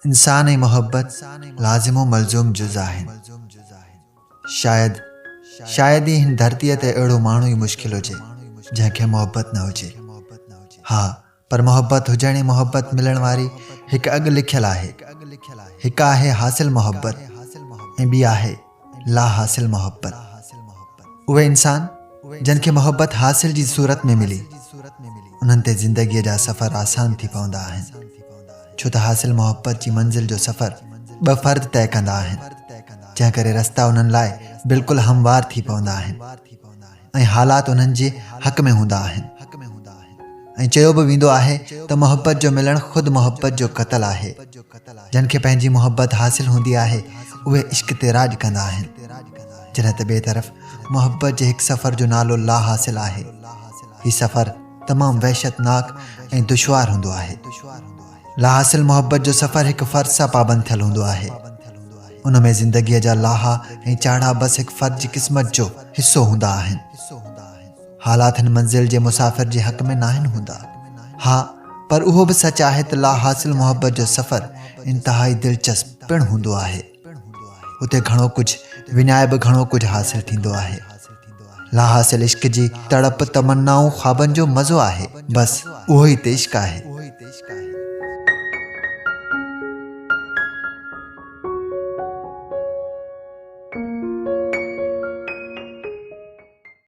इंसान ऐं मोहब्बत लाज़िमो मलज़ूम जुज़ आहिनि। शायदि हिन धरतीअ ते अहिड़ो माण्हू ई मुश्किल हुजे जंहिंखे मोहब्बत न हुजे। हा, पर मोहब्बत हुजण ऐं मोहब्बत मिलण वारी हिकु अॻु लिखियलु आहे। हिकु आहे हासिल मोहब्बत ऐं ॿी आहे ला हासिल मोहब्बत। उहे इंसान जिन खे मोहब्बत हासिल जी सूरत में मिली, उन्हनि ते ज़िंदगीअ जा सफ़र आसान थी पवंदा आहिनि, छो त हासिल मोहब्बत जी मंज़िल जो सफ़र ॿ फ़र्द तय कंदा आहिनि, जंहिं करे रस्ता उन्हनि लाइ बिल्कुलु हमवार थी पवंदा आहिनि ऐं हालात उन्हनि जे हक़ में हूंदा आहिनि। ऐं चयो बि वेंदो आहे त मोहब्बत जो मिलणु ख़ुदि मोहब्बत जो क़त्ल आहे। जिन खे पंहिंजी मोहब्बत हासिल हूंदी आहे, उहे इश्क़ ते राज कंदा आहिनि, जॾहिं त ॿिए तरफ़ मोहब्बत जे हिकु सफ़र जो नालो ला हासिल आहे। हीउ सफ़र तमामु वहशतनाक ऐं दुश्वार हूंदो आहे। ला हासिल मोहब्बत जो सफ़र हिकु फ़र्ज़ सां पाबंद थियलु हूंदो आहे। उन में ज़िंदगीअ जा लाहा ऐं चाढ़ा बसि हिकु फ़र्द जी क़िस्मत जो हिसो हूंदा आहिनि। हालात हिन मंज़िल जे मुसाफ़िर जे हक़ में नाहिनि हूंदा। हा, पर उहो बि सच आहे त ला हासिल मोहब्बत जो सफ़र इंतहाई दिलचस्प पिणु हूंदो आहे। उते घणो कुझु विञाए बि घणो कुझु हासिल थींदो आहे। ला हासिल इश्क़ जी तड़प, तमन्नाऊं, ख़्वाबनि जो मज़ो आहे। बसि उहो ई त इश्क़ आहे।